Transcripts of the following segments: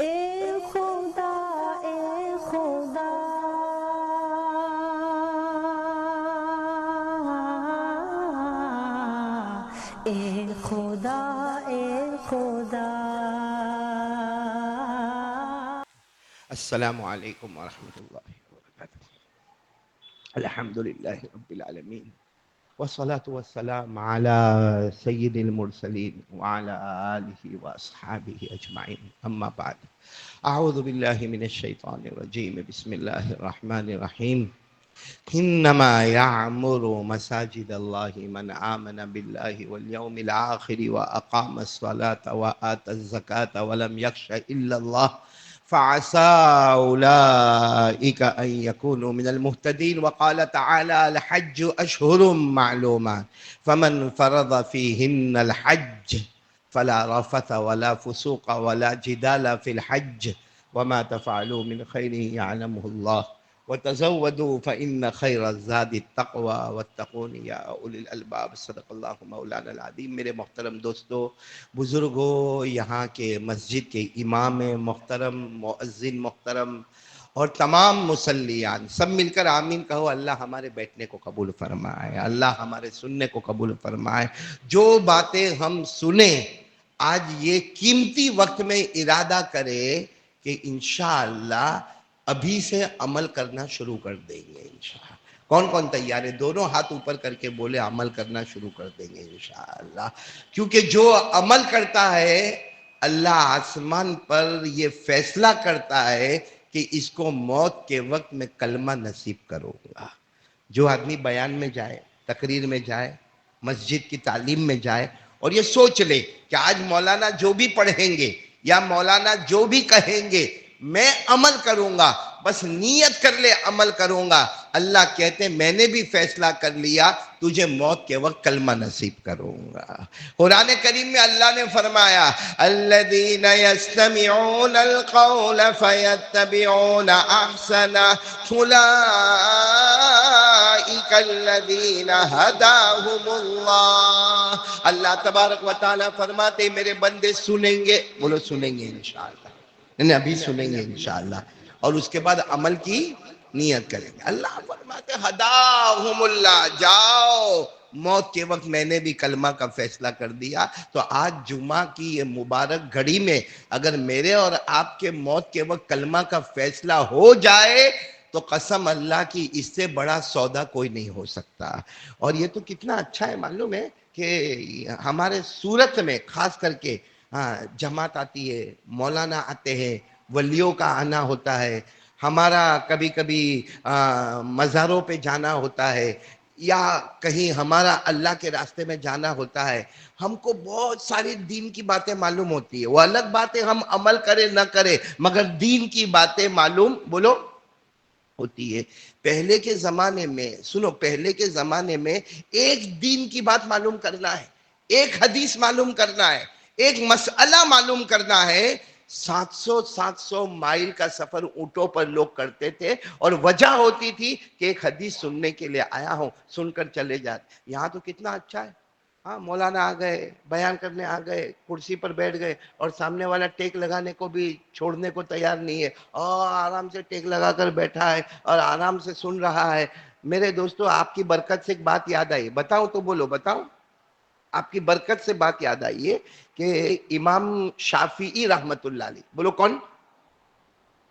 اے خدا اے خدا اے خدا اے خدا. السلام علیکم ورحمۃ اللہ وبرکاتہ. الحمد للہ رب العالمین والصلاة والسلام على سید المرسلین وعلى آلہ واصحابہ اجمعین. اما بعد، اعوذ باللہ من الشیطان الرجیم. بسم اللہ الرحمن الرحیم. انما يعمر مساجد اللہ من آمن باللہ والیوم الآخر واقام الصلاة وآتى الزکاة ولم یخش الا اللہ فعسى أولئك أن يكونوا من المهتدين. وقال تعالى: الحج أشهر معلومات فمن فرض فيهن الحج فلا رفث ولا فسوق ولا جدال في الحج وما تفعلوا من خير يعلمه الله وتزودوا فإن خير الزاد التقوى واتقون يا أولي الألباب. صدق اللہ مولانا العظیم. میرے محترم دوستو، بزرگوں، یہاں کے مسجد کے امام محترم، مؤذن محترم اور تمام مصلیان، سب مل کر آمین کہو. اللہ ہمارے بیٹھنے کو قبول فرمائے، اللہ ہمارے سننے کو قبول فرمائے. جو باتیں ہم سنیں آج یہ قیمتی وقت میں ارادہ کرے کہ انشاءاللہ ابھی سے عمل کرنا شروع کر دیں گے انشاءاللہ. کون کون تیار ہے؟ دونوں ہاتھ اوپر کر کے بولے عمل کرنا شروع کر دیں گے انشاءاللہ. کیونکہ جو عمل کرتا ہے اللہ آسمان پر یہ فیصلہ کرتا ہے کہ اس کو موت کے وقت میں کلمہ نصیب کروں گا. جو آدمی بیان میں جائے، تقریر میں جائے، مسجد کی تعلیم میں جائے اور یہ سوچ لے کہ آج مولانا جو بھی پڑھیں گے یا مولانا جو بھی کہیں گے میں عمل کروں گا، بس نیت کر لے عمل کروں گا. اللہ کہتے ہیں میں نے بھی فیصلہ کر لیا تجھے موت کے وقت کلمہ نصیب کروں گا. قرآن کریم میں اللہ نے فرمایا: الذین یستمعون القول فیتبعون احسنہ اولئک الذین ہداہم اللہ. اللہ تبارک و تعالی فرماتے میرے بندے سنیں گے، بولو سنیں گے انشاءاللہ، نہیں ابھی سنیں گے انشاءاللہ، اور اس کے بعد عمل کی نیت کریں گے. اللہ فرماتے ہداہم اللہ، جاؤ موت کے وقت میں نے بھی کلمہ کا فیصلہ کر دیا. تو آج جمعہ کی یہ مبارک گھڑی میں اگر میرے اور آپ کے موت کے وقت کلمہ کا فیصلہ ہو جائے تو قسم اللہ کی اس سے بڑا سودا کوئی نہیں ہو سکتا. اور یہ تو کتنا اچھا ہے معلوم ہے کہ ہمارے صورت میں خاص کر کے جماعت آتی ہے، مولانا آتے ہیں، ولیوں کا آنا ہوتا ہے، ہمارا کبھی کبھی مزاروں پہ جانا ہوتا ہے، یا کہیں ہمارا اللہ کے راستے میں جانا ہوتا ہے. ہم کو بہت ساری دین کی باتیں معلوم ہوتی ہے. وہ الگ باتیں ہم عمل کرے نہ کرے مگر دین کی باتیں معلوم بولو ہوتی ہے. پہلے کے زمانے میں سنو، پہلے کے زمانے میں ایک دین کی بات معلوم کرنا ہے، ایک حدیث معلوم کرنا ہے، ایک مسئلہ معلوم کرنا ہے، 700 مائل کا سفر اونٹوں پر لوگ کرتے تھے. اور وجہ ہوتی تھی کہ ایک حدیث سننے کے لیے آیا ہوں، سن کر چلے جاتے. یہاں تو کتنا اچھا ہے، ہاں مولانا آ گئے، بیان کرنے آ گئے، کرسی پر بیٹھ گئے اور سامنے والا ٹیک لگانے کو بھی چھوڑنے کو تیار نہیں ہے، اور آرام سے ٹیک لگا کر بیٹھا ہے اور آرام سے سن رہا ہے. میرے دوستو آپ کی برکت سے ایک بات یاد آئی، بتاؤں تو بولو بتاؤں. آپ کی برکت سے بات یاد آئی ہے کہ امام شافعی رحمت اللہ علیہ، بولو کون؟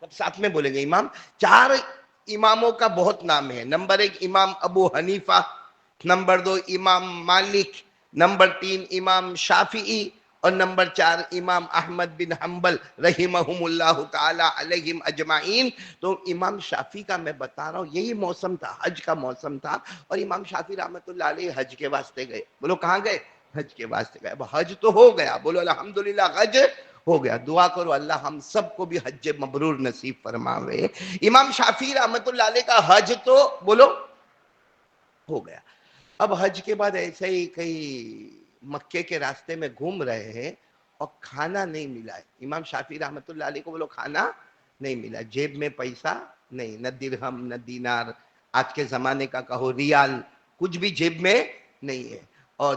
سب ساتھ میں بولیں گے. امام، چار اماموں کا بہت نام ہے. نمبر 1 امام ابو حنیفہ، نمبر 2 امام مالک، نمبر 3 امام شافعی، اور نمبر 4 امام احمد بن حنبل رحمہم اللہ تعالی علیہم اجمعین. تو امام شافعی کا میں بتا رہا ہوں، یہی موسم تھا، حج کا موسم تھا، اور امام شافعی رحمت اللہ علیہ حج کے واسطے گئے. بولو کہاں گئے؟ حج کے واسطے گئے. اب حج تو ہو گیا، بولو الحمدللہ حج ہو گیا. دعا کرو اللہ ہم سب کو بھی حج مبرور نصیب فرماوے. امام شافعی رحمت اللہ علیہ کا حج تو بولو ہو گیا. اب حج کے بعد ایسے ہی کئی مکے کے راستے میں گھوم رہے ہیں اور کھانا نہیں ملا ہے. امام شافعی رحمت اللہ علیہ کو بولو کھانا نہیں ملا، جیب میں پیسہ نہیں، نہ درہم نہ دینار، آج کے زمانے کا کہو ریال، کچھ بھی جیب میں نہیں ہے. اور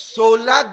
16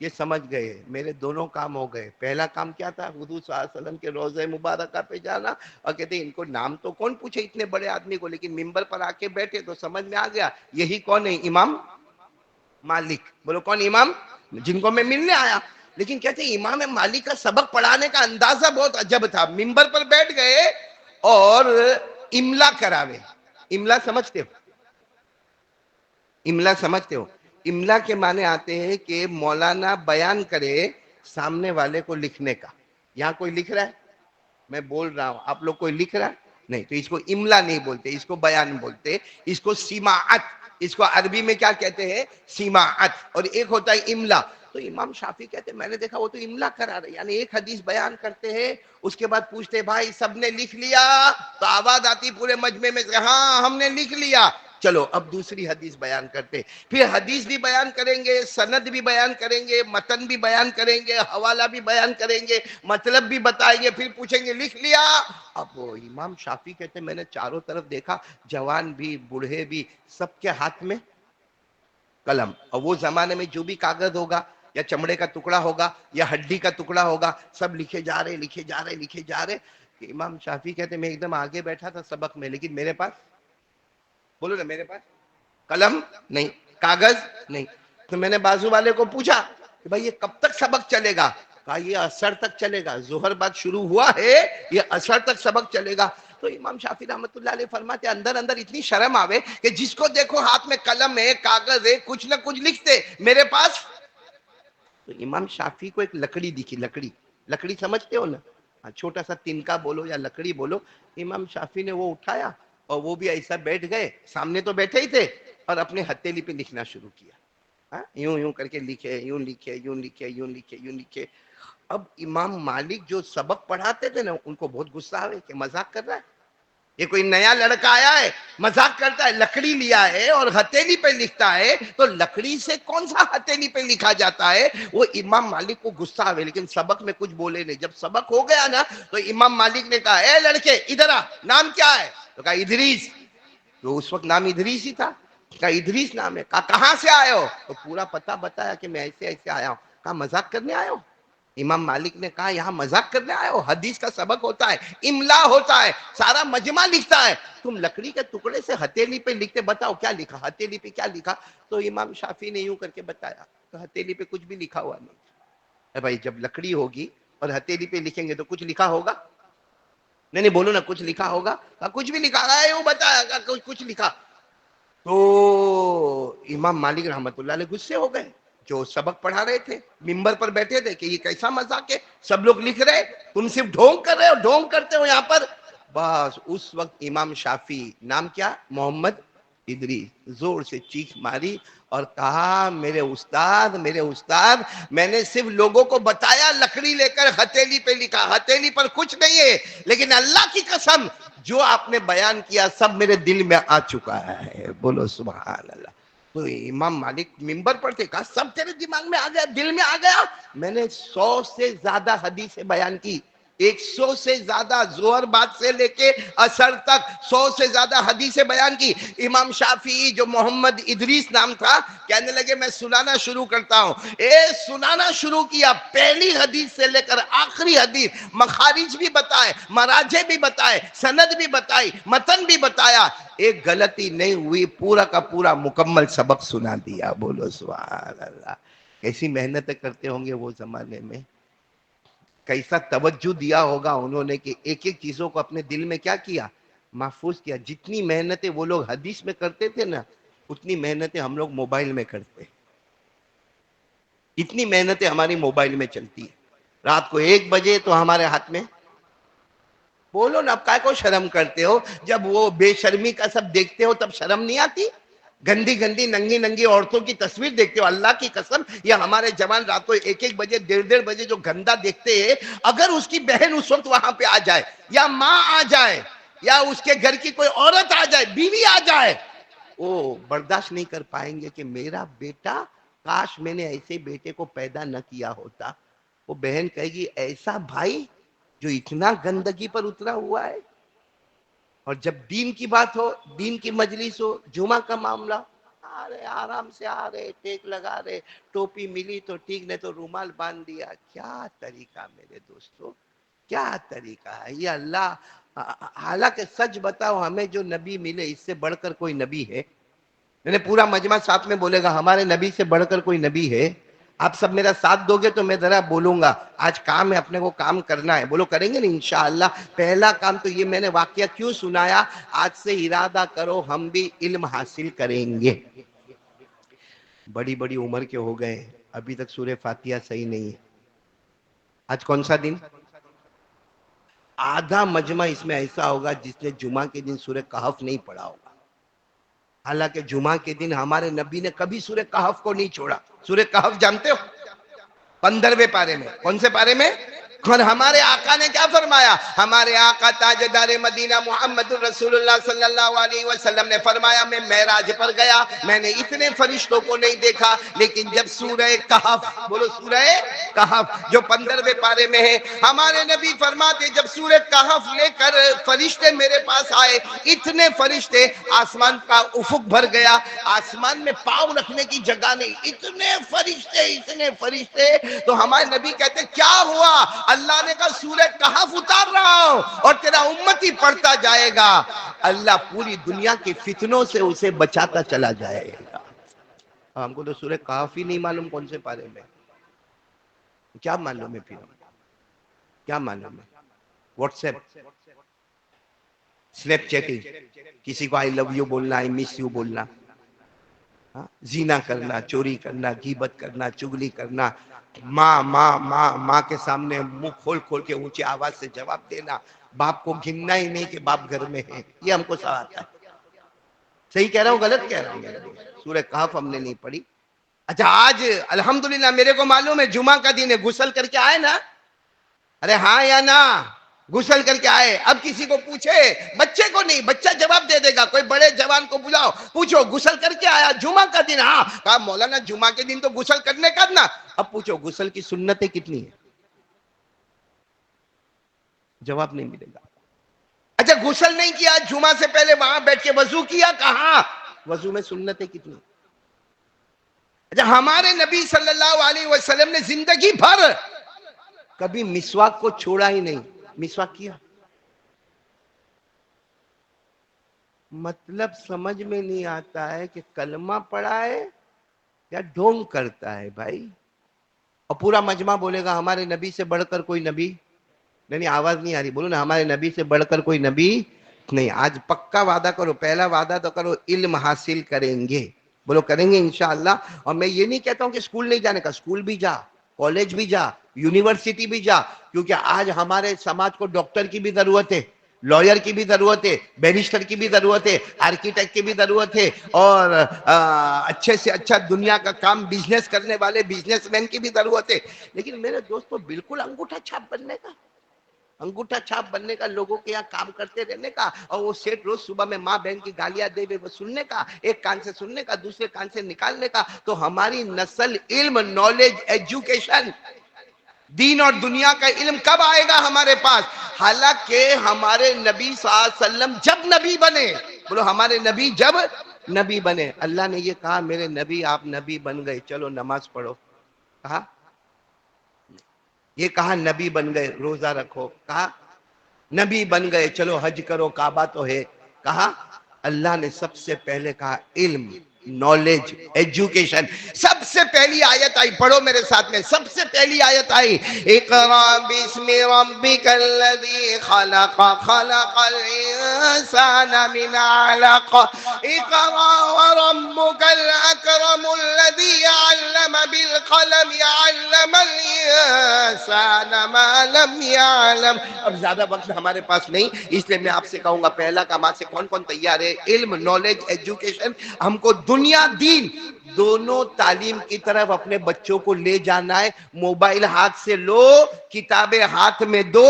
یہ سمجھ گئے میرے دونوں کام ہو گئے. پہلا کام کیا تھا؟ حضور صلی اللہ علیہ وسلم کے روضہ مبارکہ پہ جانا اور کہتے ہیں ان کو نام تو کون پوچھے اتنے بڑے آدمی کو, لیکن ممبر پر آ کے بیٹھے تو سمجھ میں آ گیا یہی کون ہے؟ امام مالک. بولو کون؟ امام, جن کو میں ملنے آیا. لیکن کہتے ہیں امام مالک کا سبق پڑھانے کا اندازہ بہت عجب تھا. ممبر پر بیٹھ گئے اور املا کراوے. املا سمجھتے ہو؟ املا سمجھتے ہو؟ املا کے معنی آتے ہیں کہ مولانا بیان کرے سامنے والے کو لکھنے کا. یہاں کوئی لکھ رہا ہے, میں بول رہا ہوں, آپ لوگ کوئی لکھ رہا ہے نہیں, تو اس کو املا نہیں بولتے, اس کو بیان بولتے, اس کو سماعت, اس کو عربی میں کیا کہتے ہیں؟ سماعت. اور ایک ہوتا ہے املا. تو امام شافعی کہتے ہیں میں نے دیکھا وہ تو املا کرا رہے, یعنی ایک حدیث بیان کرتے ہیں, اس کے بعد پوچھتے بھائی سب نے لکھ لیا؟ تو آواز آتی پورے مجمع میں ہاں ہم نے لکھ لیا. چلو اب دوسری حدیث بیان کرتے. پھر حدیث بھی بیان کریں گے, سند بھی بیان کریں گے, متن بھی بیان کریں گے, حوالہ بھی بیان کریں گے, مطلب بھی بتائیں گے, پھر پوچھیں گے لکھ لیا؟ اب وہ امام شافعی کہتے ہیں میں نے چاروں طرف دیکھا, جوان بھی بوڑھے بھی سب کے ہاتھ میں قلم. اور وہ زمانے میں جو بھی کاغذ ہوگا یا چمڑے کا ٹکڑا ہوگا یا ہڈی کا ٹکڑا ہوگا, سب لکھے جا رہے لکھے جا رہے لکھے جا رہے. کہ امام شافعی کہتے ہیں میں ایک دم آگے بیٹھا تھا سبق میں, لیکن میرے پاس, بولو نا, میرے پاس قلم نہیں, کاغذ نہیں. تو میں نے بازو والے کو پوچھا کہ بھائی یہ کب تک سبق چلے گا؟ کہا یہ عصر تک چلے گا, ظہر بعد شروع ہوا ہے, یہ عصر تک سبق چلے گا. تو امام شافعی رحمۃ اللہ علیہ فرماتے اندر اندر اتنی شرم آوے کہ جس کو دیکھو ہاتھ میں قلم ہے, کاغذ ہے, کچھ نہ کچھ لکھتے, میرے پاس. تو امام شافعی کو ایک لکڑی دکھی, لکڑی, لکڑی سمجھتے ہو نا, چھوٹا سا تنکا بولو یا لکڑی بولو. امام شافعی نے وہ اٹھایا اور وہ بھی ایسا بیٹھ گئے, سامنے تو بیٹھے ہی تھے, اور اپنے ہتھیلی پہ لکھنا شروع کیا. یوں یوں کر کے لکھے, یوں لکھے, یوں لکھے, یوں لکھے, یوں لکھے. اب امام مالک جو سبق پڑھاتے تھے نا, ان کو بہت غصہ آئے کہ مذاق کر رہا ہے, یہ کوئی نیا لڑکا آیا ہے مذاق کرتا ہے, لکڑی لیا ہے اور ہتھیلی پہ لکھتا ہے, تو لکڑی سے کون سا ہتھیلی پہ لکھا جاتا ہے؟ وہ امام مالک کو غصہ آئے, لیکن سبق میں کچھ بولے نہیں. جب سبق ہو گیا نا تو امام مالک نے کہا اے لڑکے ادھر آ, نام کیا ہے؟ تو کہا ادریس. تو اس وقت نام ادریس ہی تھا. کہا ادریس نام ہے. کہا کہاں سے آئے ہو؟ تو پورا پتہ بتایا کہ میں ایسے ایسے آیا ہوں. کہا مذاق کرنے آئے ہو؟ امام مالک نے کہا یہاں مذاق کرنے آئے ہو؟ حدیث کا سبق ہوتا ہے, املا ہوتا ہے, سارا مجمع لکھتا ہے, تم لکڑی کے ٹکڑے سے ہتھیلی پہ لکھتے, بتاؤ کیا لکھا ہتھیلی پہ, کیا لکھا؟ تو امام شافعی نے یوں کر کے بتایا, تو ہتھیلی پہ کچھ بھی لکھا ہوا نہیں. اے بھائی جب لکڑی ہوگی اور ہتھیلی پہ لکھیں گے تو کچھ لکھا ہوگا, نہیں نہیں بولو نا, کچھ لکھا ہوگا. کچھ بھی لکھا ہے, یوں بتایا کچھ لکھا. تو امام مالک رحمت اللہ علیہ غصے ہو گئے, جو سبق پڑھا رہے تھے ممبر پر بیٹھے تھے, کہ یہ کیسا مذاق ہے, سب لوگ لکھ رہے, تم صرف ڈھونگ کر رہے ہو, ڈھونگ کرتے ہو یہاں پر. بس اس وقت امام شافعی, نام کیا؟ محمد ادریس, زور سے چیخ ماری اور کہا میرے استاد, میرے استاد, میں نے صرف لوگوں کو بتایا لکڑی لے کر ہتھیلی پہ لکھا, ہتھیلی پر کچھ نہیں ہے, لیکن اللہ کی قسم جو آپ نے بیان کیا سب میرے دل میں آ چکا ہے. بولو سبحان اللہ. تو امام مالک ممبر پر تھے, کہا سب تیرے دماغ میں آ گیا, دل میں آ گیا. میں نے 100 سے زیادہ حدیثیں بیان کی, 100 سے زیادہ, ظہر بعد سے لے کے عصر تک 100 سے زیادہ حدیثیں بیان کی. امام شافعی جو محمد ادریس نام تھا, کہنے لگے میں سنانا شروع کرتا ہوں. سنانا شروع کیا, پہلی حدیث سے لے کر آخری حدیث, مخارج بھی بتائے, مراجع بھی بتائے, سند بھی بتائی, متن بھی بتایا, ایک غلطی نہیں ہوئی, پورا کا پورا مکمل سبق سنا دیا. بولو سبحان اللہ. کیسی محنتیں کرتے ہوں گے وہ زمانے میں, کیسا توجہ دیا ہوگا انہوں نے, کہ ایک ایک چیزوں کو اپنے دل میں کیا کیا, محفوظ کیا. جتنی محنتیں وہ لوگ حدیث میں کرتے تھے نا, اتنی محنتیں ہم لوگ موبائل میں کرتے ہیں. اتنی محنتیں ہماری موبائل میں چلتی ہے. رات کو 1 بجے تو ہمارے ہاتھ میں, بولو نا, اب کائے کو شرم کرتے ہو؟ جب وہ بے شرمی کا سب دیکھتے ہو تب شرم نہیں آتی؟ گندی گندی ننگی ننگی عورتوں کی تصویر دیکھتے ہو, اللہ کی قسم یہ ہمارے جوان راتوں 1 بجے 1:30 بجے جو گندا دیکھتے ہیں, اگر اس کی بہن اس وقت وہاں پہ آ جائے, یا ماں آ جائے, یا اس کے گھر کی کوئی عورت آ جائے, بیوی آ جائے, وہ برداشت نہیں کر پائیں گے کہ میرا بیٹا, کاش میں نے ایسے بیٹے کو پیدا نہ کیا ہوتا. وہ بہن کہے گی ایسا بھائی جو اتنا گندگی پر اترا ہوا ہے. اور جب دین کی بات ہو, دین کی مجلس ہو, جمعہ کا معاملہ, آ رہے آرام سے آ رہے ٹیک لگا رہے, ٹوپی ملی تو ٹھیک, نہیں تو رومال باندھ دیا. کیا طریقہ میرے دوستو, کیا طریقہ ہے یہ اللہ. حالانکہ سچ بتاؤ, ہمیں جو نبی ملے اس سے بڑھ کر کوئی نبی ہے؟ میں نے پورا مجمع ساتھ میں بولے گا ہمارے نبی سے بڑھ کر کوئی نبی ہے؟ آپ سب میرا ساتھ دو گے تو میں ذرا بولوں گا. آج کام ہے, اپنے کو کام کرنا ہے. بولو کریں گے نا انشاءاللہ. پہلا کام تو یہ میں نے واقعہ کیوں سنایا, آج سے ارادہ کرو ہم بھی علم حاصل کریں گے. بڑی بڑی عمر کے ہو گئے, ابھی تک سورہ فاتحہ صحیح نہیں ہے. آج کون سا دن؟ آدھا مجمع اس میں ایسا ہوگا جس نے جمعہ کے دن سورہ کہف نہیں پڑھا ہوگا. حالانکہ جمعہ کے دن ہمارے نبی نے کبھی سورہ کہف کو نہیں چھوڑا. سورہ کہف جانتے ہو؟ 15ویں پارے میں. کون سے پارے میں؟ اور ہمارے آقا نے کیا فرمایا؟ ہمارے آقا تاجدار مدینہ محمد رسول اللہ صلی اللہ علیہ وسلم نے فرمایا, میں معراج پر گیا, میں نے اتنے فرشتوں کو نہیں دیکھا, لیکن جب سورہ کہف, بولو سورہ کہف جو 15ویں پارے میں ہے, ہمارے نبی فرماتے جب سورہ کہف لے کر فرشتے میرے پاس آئے, اتنے فرشتے, آسمان کا افق بھر گیا, آسمان میں پاؤں رکھنے کی جگہ نہیں, اتنے فرشتے, اتنے فرشتے. تو ہمارے نبی کہتے کیا ہوا؟ اللہ نے کہا سورہ کہف اتار رہا ہوں اور تیرا امتی پڑھتا جائے گا, اللہ پوری دنیا کے فتنوں سے اسے بچاتا چلا جائے گا. ہم کو تو سورہ کہف ہی نہیں معلوم کون سے پارے میں. کیا معلوم ہے پھر؟ کیا معلوم ہے؟ واٹس ایپ, سنیپ چیٹنگ, کسی کو آئی لو یو بولنا, آئی مس یو بولنا, زنا کرنا, چوری کرنا, غیبت کرنا, چگلی کرنا, ماں کے سامنے منہ کھول کھول کے اونچی آواز سے جواب دینا, باپ کو گننا ہی نہیں کہ باپ گھر میں ہے. یہ ہم کو سب آتا ہے. صحیح کہہ رہا ہوں غلط کہہ رہا ہوں؟ سورہ کہف ہم نے نہیں پڑھی. اچھا آج الحمدللہ میرے کو معلوم ہے جمعہ کا دن ہے, غسل کر کے آئے نا؟ ارے ہاں یا نا؟ غسل کر کے آئے. اب کسی کو پوچھے, بچے کو نہیں, بچہ جواب دے دے گا, کوئی بڑے جوان کو بلاؤ, پوچھو غسل کر کے آیا؟ جمعہ کا دن. ہاں. کہا مولانا جمعہ کے دن تو غسل کرنے کا نا. اب پوچھو غسل کی سنتیں کتنی ہیں؟ جواب نہیں ملے گا. اچھا غسل نہیں کیا, جمعہ سے پہلے وہاں بیٹھ کے وضو کیا, کہاں؟ وضو میں سنتیں کتنی؟ اچھا ہمارے نبی صلی اللہ علیہ وسلم نے زندگی بھر کبھی مسواک کو چھوڑا ہی نہیں. مسواک کیا؟ مطلب سمجھ میں نہیں آتا ہے کہ کلمہ پڑھا ہے یا ڈھونگ کرتا ہے بھائی. اور پورا مجمع بولے گا ہمارے نبی سے بڑھ کر کوئی نبی نہیں. آواز نہیں آ رہی, بولو نا ہمارے نبی سے بڑھ کر کوئی نبی نہیں. آج پکا وعدہ کرو, پہلا وعدہ تو کرو علم حاصل کریں گے. بولو کریں گے انشاءاللہ. اور میں یہ نہیں کہتا ہوں کہ اسکول نہیں جانے کا, اسکول بھی جا, کالج بھی جا, یونیورسٹی بھی جا, کیونکہ آج ہمارے سماج کو ڈاکٹر کی بھی ضرورت ہے, لائر کی بھی ضرورت ہے, بیرسٹر کی بھی ضرورت ہے, آرکیٹیکٹ کی بھی ضرورت ہے, اور اچھے سے اچھا دنیا کا کام بزنس کرنے والے بزنس مین کی بھی ضرورت ہے. لیکن میرے دوستو بالکل انگوٹھا چھاپ بننے کا, انگوٹھا چھاپ بننے کا, لوگوں کے یہاں کام کرتے رہنے کا, اور وہ سیٹ روز صبح میں ماں بہن کی گالیاں دے وہ سننے کا, ایک کان سے سننے کا دوسرے کان سے نکالنے کا. تو ہماری نسل علم, نالج, ایجوکیشن, دین اور دنیا کا علم کب آئے گا ہمارے پاس؟ حالانکہ ہمارے نبی صلی اللہ علیہ وسلم جب نبی بنے, بولو ہمارے نبی جب نبی بنے, اللہ نے یہ کہا میرے نبی آپ نبی بن گئے, چلو نماز پڑھو, کہا؟ یہ کہا نبی بن گئے روزہ رکھو, کہا؟ نبی بن گئے چلو حج کرو, کعبہ تو ہے, کہا؟ اللہ نے سب سے پہلے کہا علم, نالج, ایجوکیشن. سب سے پہلی آیت آئی, پڑھو میرے ساتھ میں, سب سے پہلی آیت آئی, اقرا باسم ربک الذی خلق, خلق الانسان من علق, اقرا وربک الاکرم الذی علم بالقلم, علم الانسان ما لم يعلم. اب زیادہ وقت ہمارے پاس نہیں, اس لیے میں آپ سے کہوں گا پہلا کام آج سے کون کون تیار ہے؟ علم, نالج, ایجوکیشن. ہم کو دنیا دین دونوں تعلیم کی طرف اپنے بچوں کو لے جانا ہے. موبائل ہاتھ سے لو, کتابیں ہاتھ میں دو,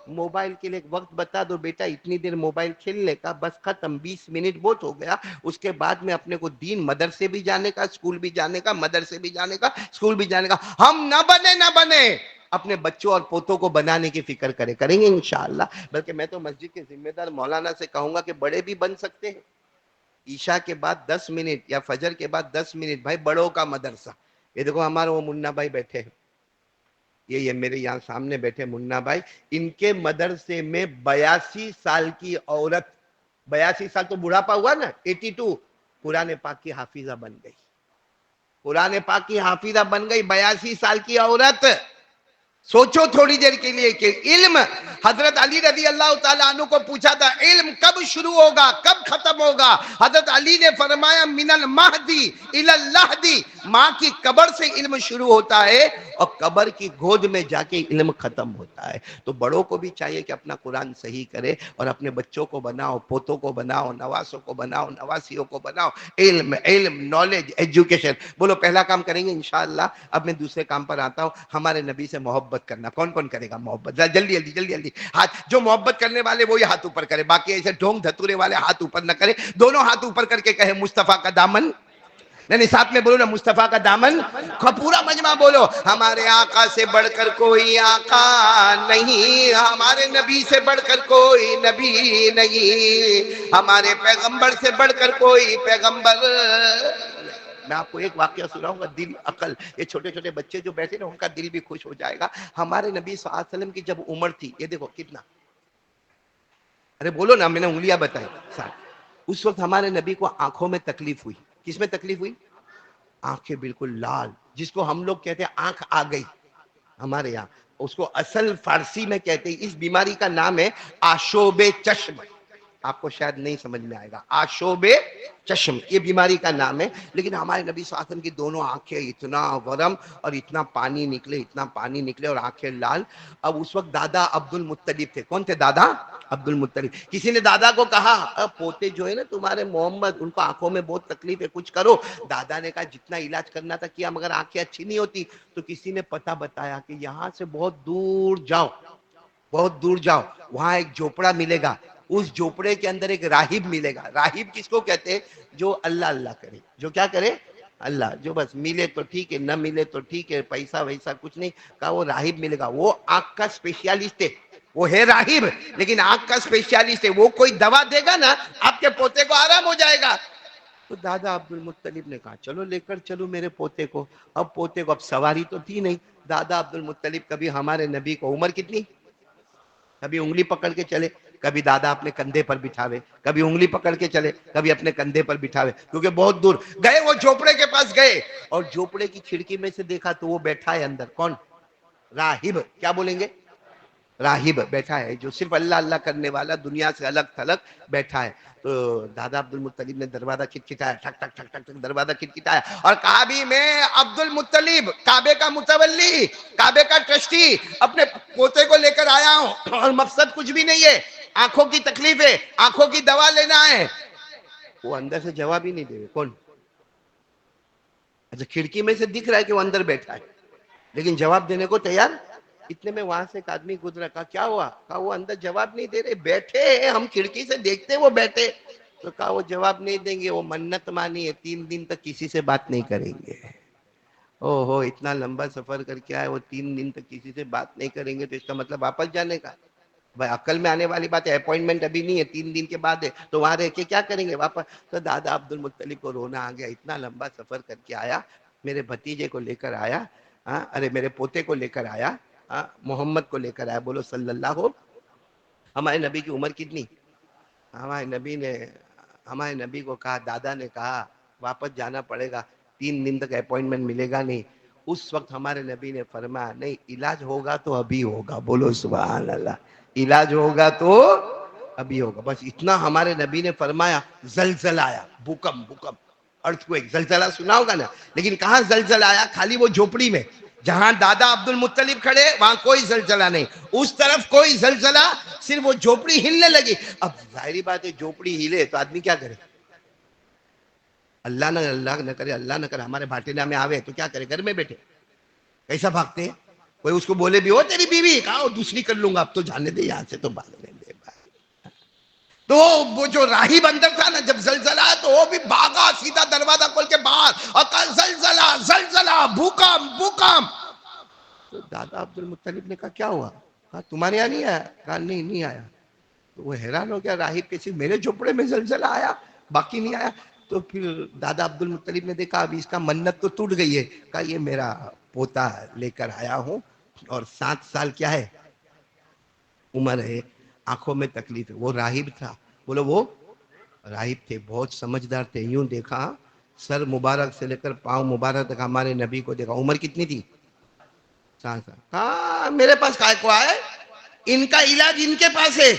موبائل کے لیے وقت بتا دو, بیٹا اتنی دیر موبائل کھیلنے کا, بس ختم, 20 منٹ بہت ہو گیا. اس کے بعد میں اپنے کو دین, مدرسے بھی جانے کا, اسکول بھی جانے کا, مدرسے بھی جانے کا, اسکول بھی جانے کا. ہم نہ بنے اپنے بچوں اور پوتوں کو بنانے کی فکر کریں گے انشاءاللہ. بلکہ میں تو مسجد کے ذمہ دار مولانا سے کہوں گا کہ بڑے بھی بن سکتے ہیں, عشاء کے بعد 10 منٹ یا فجر کے بعد 10 منٹ بھائی بڑوں کا مدرسہ. یہ دیکھو ہمارے وہ منا بھائی بیٹھے ہیں, یہ میرے یہاں سامنے بیٹھے منا بھائی, ان کے مدرسے میں 82 سال کی عورت, 82 سال تو بڑھاپا ہوا نا, 82, قرآن پاک کی حافظہ بن گئی. قرآن پاک کی حافظہ بن گئی 82 سال کی عورت. سوچو تھوڑی دیر کے لیے کہ علم, حضرت علی رضی اللہ تعالیٰ عنہ کو پوچھا تھا علم کب شروع ہوگا کب ختم ہوگا, حضرت علی نے فرمایا من المہدی الی اللحدی, ماں کی قبر سے علم شروع ہوتا ہے اور قبر کی گود میں جا کے علم ختم ہوتا ہے. تو بڑوں کو بھی چاہیے کہ اپنا قرآن صحیح کرے اور اپنے بچوں کو بناؤ, پوتوں کو بناؤ, نواسوں کو بناؤ, نواسیوں کو بناؤ. علم نالج ایجوکیشن. بولو پہلا کام کریں گے انشاءاللہ. اب میں دوسرے کام پر آتا ہوں, ہمارے نبی سے محبت کرنا. کون کون کرے گا محبت؟ جلدی جلدی جلدی جلدی ہاتھ, جو محبت کرنے والے وہی ہاتھ اوپر کرے, باقی ایسے ڈھونگ دھتورے والے ہاتھ اوپر نہ کرے. دونوں ہاتھ اوپر کر کے کہے مصطفیٰ کا دامن, نہیں ساتھ میں بولو نا, مصطفیٰ کا دامن. پورا مجمع بولو, ہمارے آقا سے بڑھ کر کوئی آقا نہیں, ہمارے نبی سے بڑھ کر کوئی نبی نہیں, ہمارے پیغمبر سے بڑھ کر کوئی پیغمبر. میں آپ کو ایک واقعہ سناؤں گا, دل عقل, یہ چھوٹے چھوٹے بچے جو بیٹھے نا ان کا دل بھی خوش ہو جائے گا. ہمارے نبی صلی اللہ علیہ وسلم کی جب عمر تھی, یہ دیکھو کتنا, ارے بولو نا, میں نے انگلیاں بتائی. اس وقت ہمارے نبی کو آنکھوں میں تکلیف ہوئی. کس میں تکلیف ہوئی؟ آنکھیں بالکل لال, جس کو ہم لوگ کہتے ہیں آنکھ آ گئی ہمارے یہاں, اس کو اصل فارسی میں کہتے ہیں, اس بیماری کا نام ہے آشوب چشم. آپ کو شاید نہیں سمجھ میں آئے گا, آشوب چشم یہ بیماری کا نام ہے. لیکن ہمارے نبی صلی اللہ علیہ وسلم کی دونوں آنکھیں اتنا ورم اور اتنا پانی نکلے, اتنا پانی نکلے اور آنکھیں لال. اب اس وقت دادا عبد المطلب تھے. کون تھے دادا؟ عبد المطلب. کسی نے دادا کو کہا پوتے جو ہے نا تمہارے محمد, ان کو آنکھوں میں بہت تکلیف ہے, کچھ کرو. دادا نے کہا جتنا علاج کرنا تھا کیا, مگر آنکھیں اچھی نہیں ہوتی. تو کسی نے پتہ بتایا کہ یہاں سے بہت دور جاؤ, بہت دور جاؤ, وہاں ایک جھوپڑا ملے گا, اس جھوپڑے کے اندر ایک راہب ملے گا. راہب کس کو کہتے ہیں؟ جو اللہ اللہ کرے, جو کیا کرے, اللہ, جو بس ملے تو ٹھیک ہے, نہ ملے تو ٹھیک ہے, پیسہ ویسا کچھ نہیں. کہا وہ راہب ملے گا, وہ آنکھ کا اسپیشلسٹ ہے, وہ ہے راہب لیکن آنکھ کا اسپیشلسٹ ہے. وہ کوئی دوا دے گا نا, آپ کے پوتے کو آرام ہو جائے گا. تو دادا عبد المطلب نے کہا چلو لے کر چلو میرے پوتے کو. اب پوتے کو, اب سواری تو تھی نہیں. دادا عبد المطلب کبھی ہمارے نبی کو, عمر کتنی, کبھی انگلی پکڑ کے چلے, کبھی دادا اپنے کندھے پر بٹھاوے, کبھی انگلی پکڑ کے چلے, کبھی اپنے کندھے پر بٹھاوے, کیونکہ بہت دور گئے. وہ جھوپڑے کے پاس گئے اور جھوپڑے کی کھڑکی میں سے دیکھا تو وہ بیٹھا ہے اندر. کون؟ راہب. کیا بولیں گے؟ راہب بیٹھا ہے, جو صرف اللہ اللہ کرنے والا, دنیا سے الگ تھلگ بیٹھا ہے. تو دادا عبد المطلب نے دروازہ کھٹکھٹایا, ٹھک ٹھک ٹھک ٹھک دروازہ کھٹکھٹایا, اور کہا بھی میں عبد المطلب, کعبے کا متولی, کعبے کا ٹرسٹی, اپنے پوتے کو لے کر آیا ہوں اور مقصد کچھ بھی نہیں ہے, آنکھوں کی تکلیف ہے, آنکھوں کی دوا لینا ہے. وہ اندر سے جواب ہی نہیں دے رہے. کون؟ اچھا, کھڑکی میں سے دکھ رہا ہے کہ وہ اندر بیٹھا ہے لیکن جواب دینے کو تیار. اتنے میں وہاں سے ایک آدمی گزرا. کہا کیا ہوا؟ کہا وہ اندر جواب نہیں دے رہے, بیٹھے ہم کھڑکی سے دیکھتے وہ بیٹھے. تو کہا وہ جواب نہیں دیں گے, وہ منت مانی ہے, 3 دن تک کسی سے بات نہیں کریں گے. او ہو, اتنا لمبا سفر کر کے آئے, وہ 3 دن تک کسی سے بات نہیں کریں گے, تو اس کا مطلب واپس جانے کا. بھائی عقل میں آنے والی بات ہے, اپوائنٹمنٹ ابھی نہیں ہے, 3 دن کے بعد ہے, تو وہاں رہ کے کیا کریں گے واپس. تو دادا عبد المطلب کو رونا آ گیا, اتنا لمبا سفر کر کے آیا, میرے بھتیجے کو لے کر آیا, ارے میرے پوتے کو لے کر آیا, محمد کو لے کر آیا. بولو صلی اللہ ہو. ہمارے نبی کی عمر کتنی؟ ہمارے نبی کو کہا, دادا نے کہا واپس جانا پڑے گا, 3 دن تک اپوائنٹمنٹ ملے گا نہیں. اس وقت ہمارے نبی نے فرمایا نہیں, علاج ہوگا تو ابھی ہوگا. بولو سبحان اللہ, علاج ہوگا تو ابھی ہوگا. بس اتنا ہمارے نبی نے فرمایا, زلزلہ آیا, بھوکمپ, ارتھ کوئک. زلزلہ سنا ہوگا نا, لیکن کہاں زلزلہ آیا؟ خالی وہ جھوپڑی میں. جہاں دادا عبد المطلب کھڑے وہاں کوئی زلزلہ نہیں, اس طرف کوئی زلزلہ, صرف وہ جھوپڑی ہلنے لگی. اب ظاہری بات ہے, جھوپڑی ہلے تو آدمی کیا کرے؟ اللہ نہ کرے, اللہ نہ کرے ہمارے بھاٹیلا میں آوے تو کیا کرے؟ گھر میں بیٹھے کیسا بھاگتے ہیں. کوئی اس کو بولے بھی, ہو تیری بیوی, کہا دوسری کر لوں گا, اب تو جانے دے یہاں سے, تو بھاگنے دے. تو وہ جو راہب اندر تھا نا, جب زلزلہ تو وہ بھی بھاگا, سیدھا دروازہ کھول کے باہر, اور کہا زلزلہ زلزلہ, بھوکمپ. تو دادا عبد المطلب نے کہا کیا ہوا؟ کہا تمہارے یہاں نہیں آیا؟ کہا نہیں آیا. تو وہ حیران ہو گیا, راہب کے صرف میرے جھوپڑے میں زلزلہ آیا. باقی نہیں آیا. تو پھر دادا عبد المطلب نے دیکھا اب اس کا منت تو ٹوٹ گئی ہے. کہا یہ میرا پوتا لے کر آیا ہوں اور 7 سال کیا ہے عمر ہے, آنکھوں میں تکلیف ہے. وہ راہب تھا. بولو وہ راہب تھے, بہت سمجھدار تھے. یوں دیکھا سر مبارک سے لے کر پاؤں مبارک تک ہمارے نبی کو دیکھا. عمر کتنی تھی؟ 7 سال. کہا میرے پاس کائے کو آئے, ان کا علاج ان کے پاس ہے,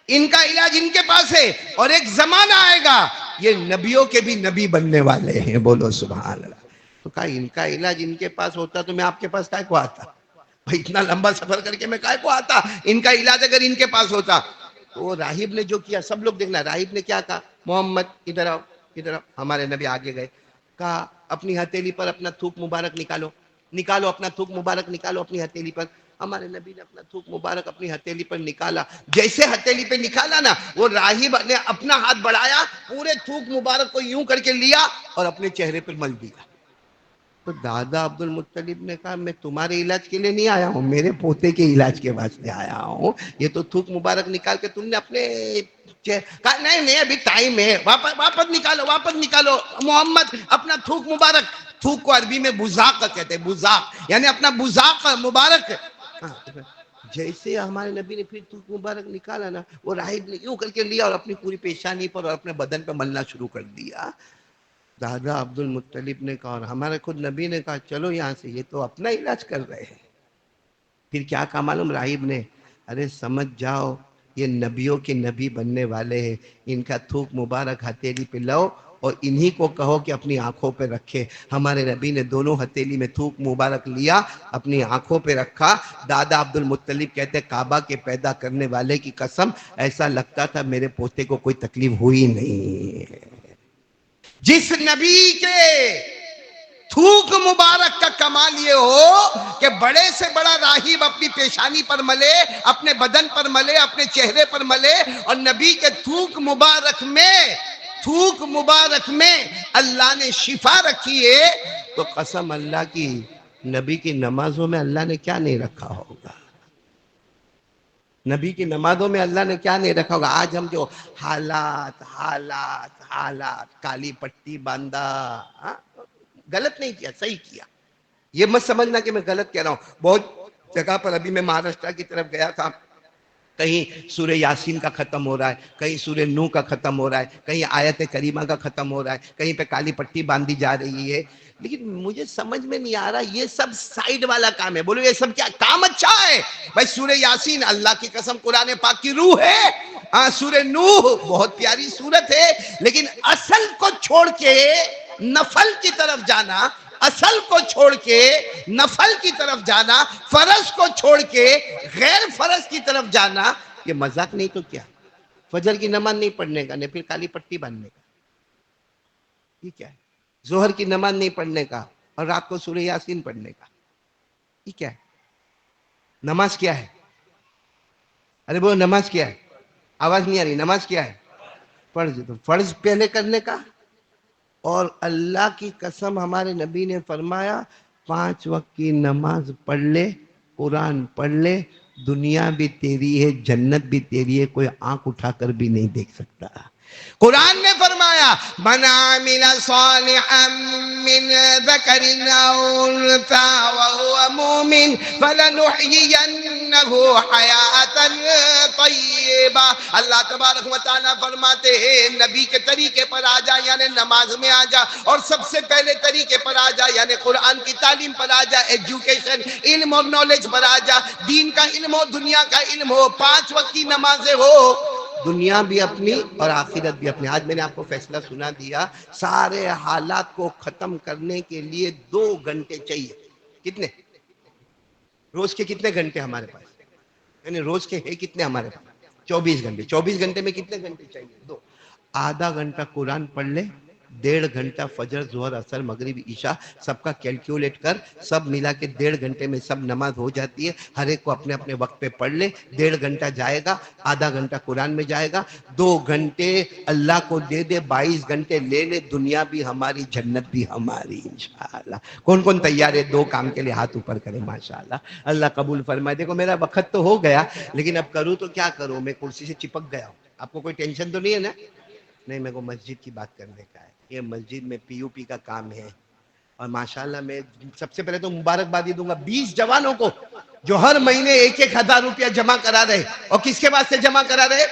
ان کا علاج ان کے پاس ہے, اور ایک زمانہ آئے گا یہ نبیوں کے بھی نبی بننے والے ہیں. بولو سبحان اللہ. تو کہا ان کا علاج ان کے پاس ہوتا تو میں آپ کے پاس کائے کو آتا؟ بھائی اتنا لمبا سفر کر کے میں کائے کو آتا؟ ان کا علاج اگر ان کے پاس ہوتا. تو وہ راہب نے جو کیا سب لوگ دیکھنا. راہب نے کیا کہا, محمد ادھر آؤ, ادھر آؤ. ہمارے نبی آگے گئے. کہا اپنی ہتھیلی پر اپنا تھوک مبارک نکالو, نکالو اپنا تھوک مبارک نکالو اپنی ہتھیلی پر. ہمارے نبی نے اپنا تھوک مبارک اپنی ہتھیلی پر نکالا. جیسے ہتھیلی پہ نکالا نا, وہ راہب نے اپنا ہاتھ بڑھایا, پورے تھوک مبارک کو یوں کر کے لیا اور اپنے چہرے پر مل دیا. تو دادا عبد المطلب نے کہا میں تمہارے علاج کے لیے نہیں آیا ہوں, میرے پوتے کے علاج کے واسطے آیا ہوں. یہ تو تھوک مبارک نکال کے تم نے اپنے کہا نہیں نہیں ابھی ٹائم ہے, واپس نکالو واپس نکالو. محمد اپنا تھوک مبارک, تھوک کو عربی میں بزاق کہتے ہیں, بزاق یعنی اپنا بزاق مبارک. جیسے ہمارے نبی نے پھر تھوک مبارک نکالا نا, وہ راہب نے یوں کر کے لیا اور اپنی پوری پیشانی پر اور اپنے بدن پہ ملنا شروع کر دیا. دادا عبد المطلب نے کہا اور ہمارے خود نبی نے کہا چلو یہاں سے, یہ تو اپنا علاج کر رہے ہیں. پھر کیا کہا معلوم راہب نے, ارے سمجھ جاؤ یہ نبیوں کے نبی بننے والے ہیں, ان کا تھوک مبارک ہتھیلی پہ لاؤ اور انہی کو کہو کہ اپنی آنکھوں پہ رکھے. ہمارے نبی نے دونوں ہتھیلی میں تھوک مبارک لیا, اپنی آنکھوں پہ رکھا. دادا عبد المطلب کہتے کعبہ کے پیدا کرنے والے کی قسم ایسا لگتا تھا میرے پوتے کو کوئی تکلیف ہوئی نہیں. جس نبی کے تھوک مبارک کا کمال یہ ہو کہ بڑے سے بڑا راہب اپنی پیشانی پر ملے, اپنے بدن پر ملے, اپنے چہرے پر ملے, اور نبی کے تھوک مبارک میں اللہ نے شفا رکھی ہے, تو قسم اللہ کی نبی کی نمازوں میں اللہ نے کیا نہیں رکھا ہوگا. نبی کی نمازوں میں اللہ نے کیا نہیں رکھا ہوگا. آج ہم جو حالات کالی پٹی باندھا, غلط نہیں کیا, صحیح کیا. یہ مت سمجھنا کہ میں غلط کہہ رہا ہوں. بہت جگہ پر ابھی میں مہاراشٹر کی طرف گیا تھا, کہیں سورہ یاسین کا ختم ہو رہا ہے, کہیں سورہ نوح کا ختم ہو رہا ہے, کہیں آیت کریمہ کا ختم ہو رہا ہے, کہیں پہ کالی پٹی باندھی جا رہی ہے. لیکن مجھے سمجھ میں نہیں آ رہا یہ سب سائیڈ والا کام ہے. بولو یہ سب کیا کام اچھا ہے بھائی. سورہ یاسین اللہ کی قسم قرآن پاک کی روح ہے, سورہ نوح بہت پیاری سورت ہے, لیکن اصل کو چھوڑ کے نفل کی طرف جانا, اصل کو چھوڑ کے نفل کی طرف جانا, فرض کو چھوڑ کے غیر فرض کی طرف جانا, یہ مذاق نہیں تو کیا. فجر کی نماز نہیں پڑھنے کا, نہیں پھر کالی پٹی باندھنے کا, یہ کیا ہے. ظہر کی نماز نہیں پڑھنے کا اور رات کو سورہ یاسین پڑھنے کا, یہ کیا ہے. نماز کیا ہے؟ ارے وہ نماز کیا ہے؟ آواز نہیں آ رہی. نماز کیا ہے؟ فرض. تو فرض پہلے کرنے کا. اور اللہ کی قسم ہمارے نبی نے فرمایا 5 وقت کی نماز پڑھ لے, قرآن پڑھ لے, دنیا بھی تیری ہے, جنت بھی تیری ہے, کوئی آنکھ اٹھا کر بھی نہیں دیکھ سکتا. قرآن نے فرمایا من عمل صالحا من ذکر او انثى وهو مؤمن فلنحيينه حیاة طیبہ. اللہ تبارک و تعالیٰ فرماتے ہیں نبی کے طریقے پر آ جا, یعنی نماز میں آ جا, اور سب سے پہلے طریقے پر آ جا یعنی قرآن کی تعلیم پر آ جا, ایجوکیشن علم اور نالج پر آ جا, دین کا علم ہو, دنیا کا علم ہو, 5 وقت کی نمازیں ہو, دنیا بھی اپنی اور آخرت بھی اپنی. آج میں نے آپ کو فیصلہ سنا دیا, سارے حالات کو ختم کرنے کے لیے 2 گھنٹے چاہیے. کتنے؟ روز کے کتنے گھنٹے ہمارے پاس, یعنی روز کے ہے کتنے ہمارے پاس؟ 24 گھنٹے. 24 گھنٹے میں کتنے گھنٹے چاہیے؟ 2. آدھا گھنٹہ قرآن پڑھ لے, 1.5 گھنٹہ فجر ظہر اثر مغرب عشاء سب کا کیلکولیٹ کر, سب ملا کے 1.5 گھنٹے میں سب نماز ہو جاتی ہے. ہر ایک کو اپنے اپنے وقت پہ پڑھ لے. 1.5 گھنٹہ جائے گا, آدھا گھنٹہ قرآن میں جائے گا, 2 گھنٹے اللہ کو دے دے, 22 گھنٹے لے لے, دنیا بھی ہماری جنت بھی ہماری انشاءاللہ. کون کون تیار ہے 2 کام کے لیے؟ ہاتھ اوپر کرے. ماشاءاللہ, اللہ قبول فرمائے. دیکھو میرا وقت تو ہو گیا, لیکن اب کروں تو کیا کروں, میں کرسی سے چپک گیا ہوں. آپ کو کوئی ٹینشن تو نہیں ہے نا؟ نہیں، میرے کو مسجد کی بات کرنے کا ہے. یہ مسجد میں پی یو پی کا کام ہے. اور ماشاءاللہ میں سب سے پہلے تو مبارکبادی دوں گا 20 جوانوں کو جو ہر مہینے 1,000 روپیہ جمع کرا رہے. اور کس کے واسطے جمع کرا رہے؟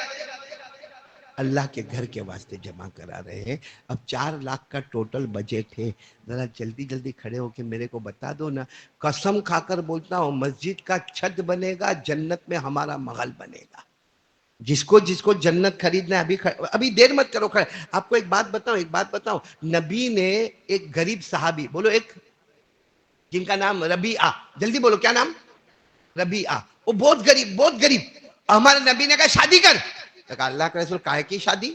اللہ کے گھر کے واسطے جمع کرا رہے ہیں. اب 4 لاکھ کا ٹوٹل بجٹ ہے. ذرا جلدی جلدی کھڑے ہو کے میرے کو بتا دو نا. قسم کھا کر بولتا ہوں مسجد کا چھت بنے گا، جنت میں ہمارا محل بنے گا. جس کو جنت خریدنا ہے ابھی دیر مت کرو. آپ کو ایک بات بتاؤں نبی نے ایک غریب صحابی، بولو ایک، جن کا نام ربیعہ، جلدی بولو کیا نام؟ ربیعہ. وہ بہت غریب. ہمارے نبی نے کہا شادی کر. تو کہا اللہ کا رسول کائے کی شادی؟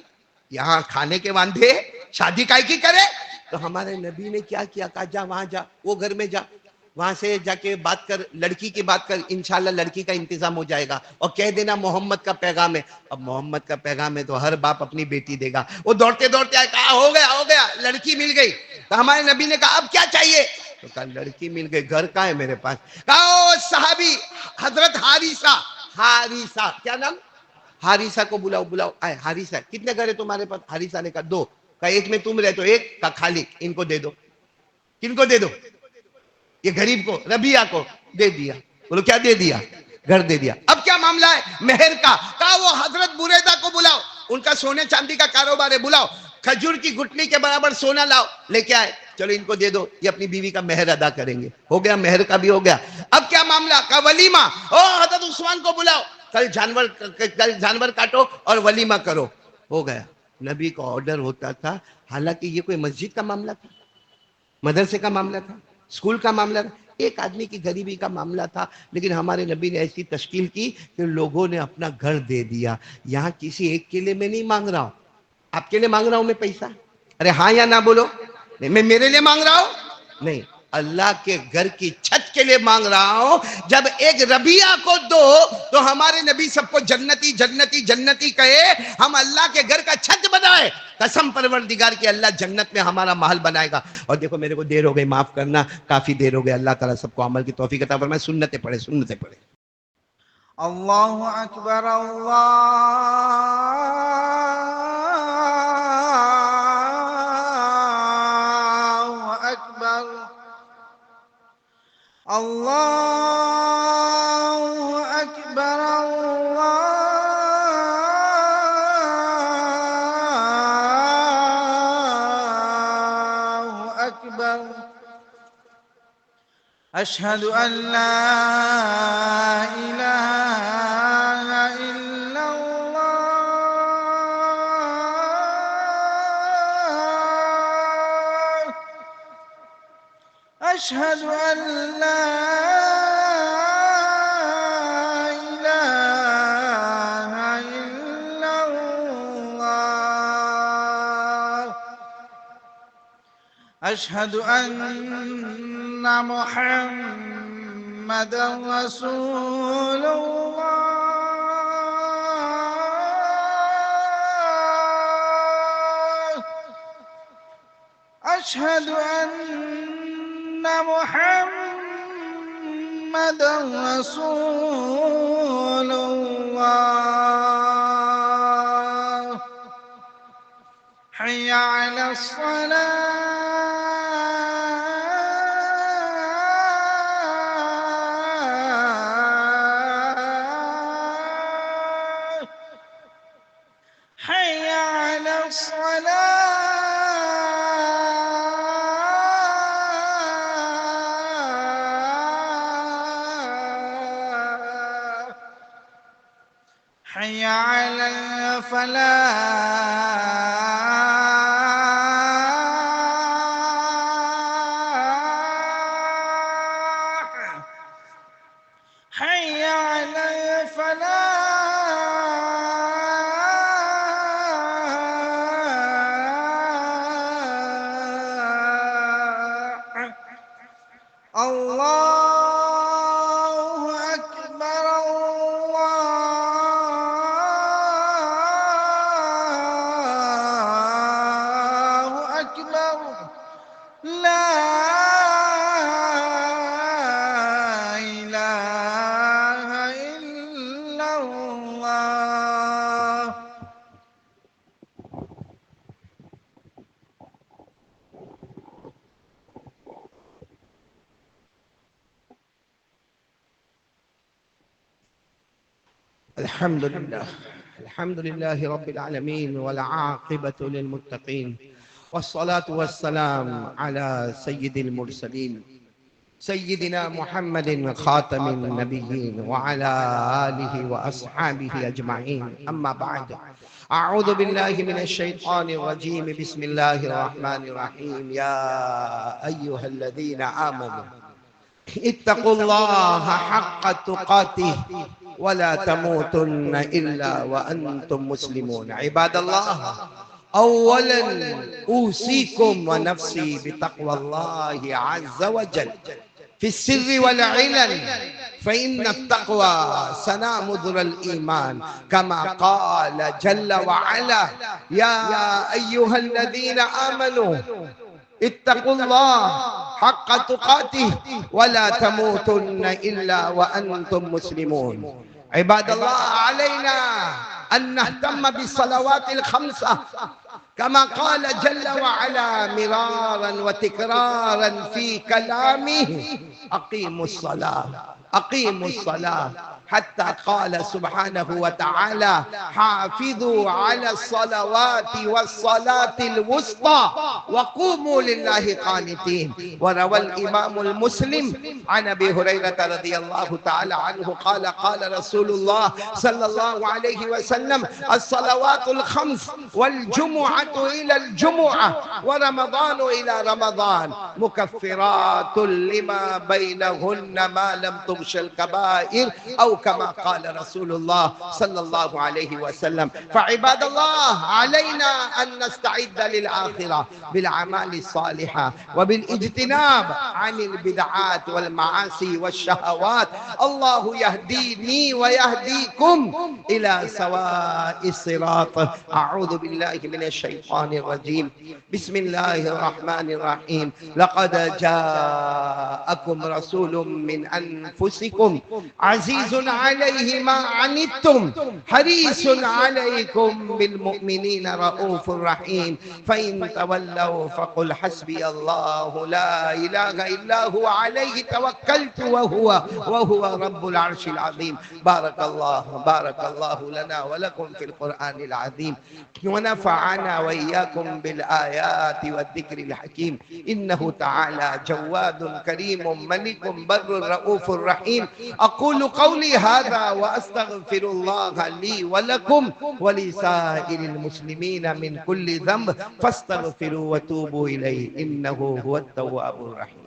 یہاں کھانے کے واندے شادی کائے کی کرے؟ تو ہمارے نبی نے کیا کیا؟ کہا جا وہاں جا، وہ گھر میں جا، وہاں سے جا کے بات کر، لڑکی کی بات کر، انشاءاللہ لڑکی کا انتظام ہو جائے گا. اور کہہ دینا محمد کا پیغام ہے. اب محمد کا پیغام ہے تو ہر باپ اپنی بیٹی دے گا. وہ دوڑتے آئے، کہا ہو گیا لڑکی مل گئی. تو ہمارے نبی نے کہا اب کیا چاہیے؟ تو کہا لڑکی مل گئی، گھر کہاں ہے میرے پاس؟ کہا او صحابی حضرت حارثہ، کیا نام؟ حارثہ کو بلاؤ. آئے حارثہ، کتنے گھر ہے تمہارے پاس؟ حارثہ نے کہا 2. کہا ایک میں تم رہتے ہو، ایک کا خالی، ان کو دے دو. کن کو دے دو؟ یہ غریب کو، ربیعہ کو دے دیا. بولو کیا دے دیا؟ گھر دے دیا. اب کیا معاملہ ہے؟ مہر کا. کہا وہ حضرت بریدہ کو بلاؤ، ان کا سونے چاندی کا کاروبار ہے، بلاؤ. کھجور کی گٹلی کے برابر سونا لاؤ، لے کے آئے. چلو ان کو دے دو، یہ اپنی بیوی کا مہر ادا کریں گے. ہو گیا، مہر کا بھی ہو گیا. اب کیا معاملہ؟ کا ولیمہ. او حضرت عثمان کو بلاؤ، کل جانور کاٹو اور ولیمہ کرو. ہو گیا. نبی کا آرڈر ہوتا تھا. حالانکہ یہ کوئی مسجد کا معاملہ تھا، مدرسے کا معاملہ تھا، اسکول کا معاملہ تھا، ایک آدمی کی غریبی کا معاملہ تھا. لیکن ہمارے نبی نے ایسی تشکیل کی کہ لوگوں نے اپنا گھر دے دیا. یہاں کسی ایک کے لیے میں نہیں مانگ رہا ہوں، آپ کے لیے مانگ رہا ہوں میں پیسہ. ارے ہاں یا نہ بولو. نہیں، میں میرے لیے مانگ رہا ہوں نہیں، اللہ کے گھر کی چھت کے لیے مانگ رہا ہوں. جب ایک ربیعہ کو دو تو ہمارے نبی سب کو جنتی جنتی جنتی کہے. ہم اللہ کے گھر کا چھت بنائے. قسم پروردگار کی اللہ جنت میں ہمارا محل بنائے گا. اور دیکھو میرے کو دیر ہو گئی، معاف کرنا، کافی دیر ہو گئی. اللہ تعالیٰ سب کو عمل کی توفیق عطا فرمائے. سنتیں پڑھے. اللہ اکبر، اللہ اکبر، اللہ اکبر، اللہ اکبر. اشہد ان لا الہ الا اللہ. اشہد ان لا الہ الا اللہ. اشہد ان محمد رسول اللہ. اشہد ان محمد رسول اللہ. حی علی الصلاة، حی علی الصلاة، حی علی الفلاح، حی علی الفلاح. اللہ اکبر، اللہ اکبر. لا الہ الا اللہ. الحمد لله رب العالمين والعاقبة للمتقين والصلاة والسلام على سيد المرسلين سيدنا محمد خاتم النبيين وعلى آله وأصحابه أجمعين أما بعد أعوذ بالله من الشيطان الرجيم بسم الله الرحمن الرحيم يا أيها الذين آمنوا اتقوا الله حق تقاته ولا تموتن إلا وأنتم مسلمون عباد الله أولا أوصيكم ونفسي بتقوى الله عز وجل في السر والعلن فإن التقوى سنامذر الإيمان كما قال جل وعلا يا أيها الذين آمنوا اتقوا الله حق تقاته ولا تموتن إلا وأنتم مسلمون عباد الله علينا أن نهتم بالصلوات الخمسة كما قال جل وعلا مرارا وتكرارا في كلامه أقيموا الصلاة حتى قال سبحانه وتعالى حافظوا على الصلوات والصلاة الوسطى وقوموا لله قانتين وروى الإمام المسلم عن أبي هريرة رضي الله تعالى عنه قال قال رسول الله صلى الله عليه وسلم الصلوات الخمس والجمعة إلى الجمعة ورمضان إلى رمضان مكفرات لما بينهن ما لم تغش الكبائر أو كما قال رسول الله صلى الله عليه وسلم فعباد الله علينا أن نستعد للآخرة بالأعمال الصالحة وبالاجتناب عن البدعات والمعاصي والشهوات الله يهديني ويهديكم إلى سواء الصراط أعوذ بالله من الشيطان الرجيم بسم الله الرحمن الرحيم لقد جاءكم رسول من أنفسكم عزيز عليه ما عنتم حريص عليكم بالمؤمنين رؤوف رحيم فإن تولوا فقل حسبي الله لا إله إلا هو عليه توكلت وهو رب العرش العظيم بارك الله لنا ولكم في القرآن العظيم ونفعنا وإياكم بالآيات والذكر الحكيم إنه تعالى جواد كريم ملك بر رؤوف رحيم أقول قولي هذا وأستغفر الله لي ولكم ولسائر المسلمين من كل ذنب فاستغفروا وتوبوا إليه إنه هو التواب الرحيم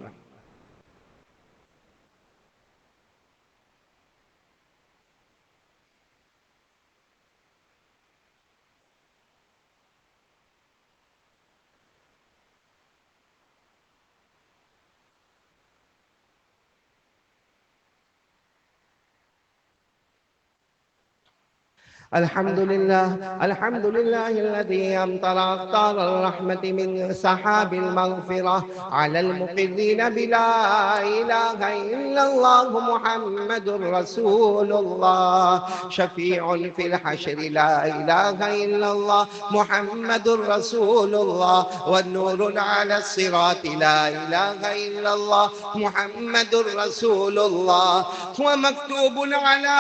الحمد لله الذي أمطر أقطار الرحمة من سحاب المغفرة على المقرين بلا إله إلا الله محمد رسول الله شفيع في الحشر لا إله إلا الله محمد رسول الله والنور على الصراط لا إله إلا الله محمد رسول الله ومكتوب على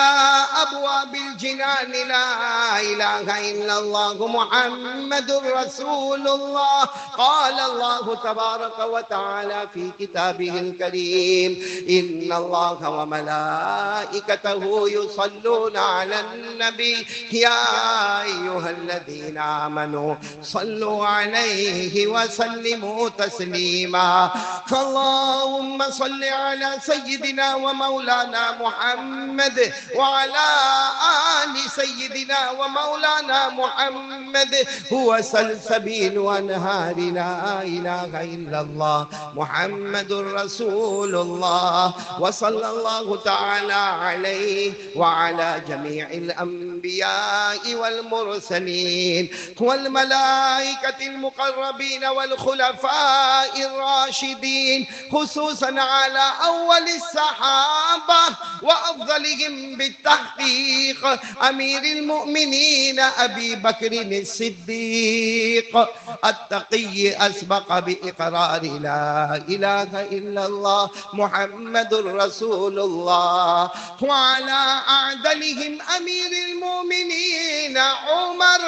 أبواب الجنان لا إله إلا الله محمد رسول الله قال الله تبارك وتعالى في كتابه الكريم إن الله وملائكته يصلون على النبي يا أيها الذين آمنوا صلوا عليه وسلموا تسليما فاللهم صل على سيدنا ومولانا محمد وعلى آل سيدنا ومولانا محمد هو سلسبيل وانهار لا إله إلا الله محمد رسول الله وصلى الله تعالى عليه وعلى جميع الأنبياء والمرسلين والملائكة المقربين والخلفاء الراشدين خصوصا على أول الصحابة وأفضلهم بالتحقيق أمير المؤمنين أبي بكر الصديق التقي أسبق بإقرار لا إله إلا الله محمد رسول الله. وعلى أعدلهم أمير المؤمنين عمر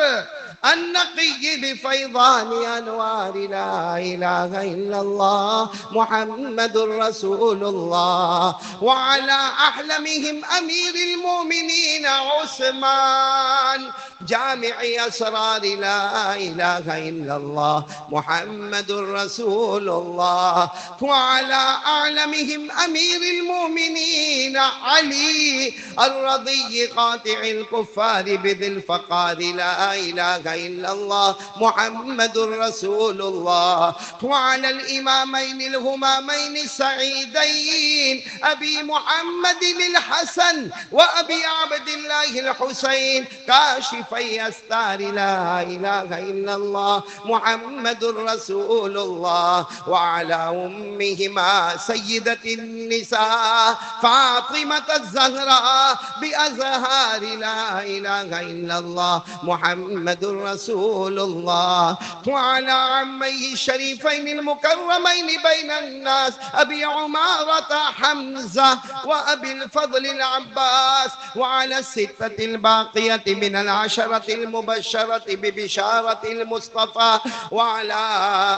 النقي بفيضان أنوار لا إله إلا الله محمد رسول الله. وعلى أحلمهم أمير المؤمنين عثمان جامع أسرار لا إله إلا الله محمد رسول الله. وعلى أعلمهم أمير المؤمنين علي الرضي قاطع الكفار بذي الفقار لا إله إلا الله محمد رسول الله. وعلى الإمامين الهمامين السعيدين أبي محمد الحسن وأبي عبد الله الحسين كاشفي أستار لا إله إلا الله محمد رسول الله. وعلى أمهما سيدة النساء فاطمة الزهراء بأزهار لا إله إلا الله محمد رسول الله. وعلى عميه الشريفين المكرمين بين الناس أبي عمارة حمزة وأبي الفضل العباس. وعلى الستة الباقية من العشرة المبشرة ببشارة المصطفى. وعلى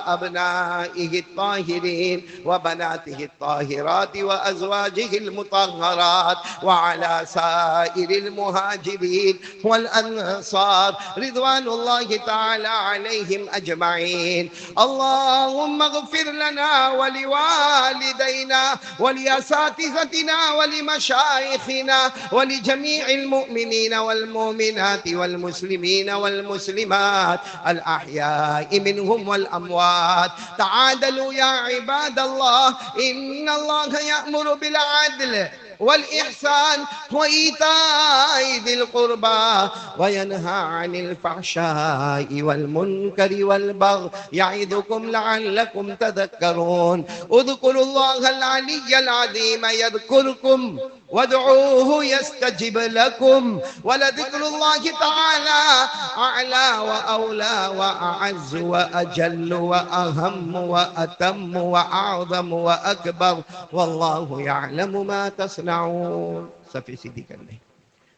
أبنائه الطاهرين وبناته الطاهرات وأزواجه المطهرات. وعلى سائر المهاجرين والأنصار رضوان الله تعالى عليهم أجمعين. اللهم اغفر لنا ولوالدينا ولأساتذتنا ولمشايخنا ولجميع المؤمنين والمؤمنات والمسلمين والمسلمات الأحياء منهم والأموات. تعادلوا يا عباد الله، إن الله يأمر بالعدل والإحسان وإيتاء ذي القربى وينهى عن الفحشاء والمنكر والبغي يعظكم لعلكم تذكرون. اذكروا الله العلي العظيم يذكركم وادعوه يستجب لكم ولذكر الله تعالى أعلى وأولى وأعز وأجل وأهم وأتم وأعظم وأكبر والله يعلم ما تصنعون. صفی سیدھی کر لیں،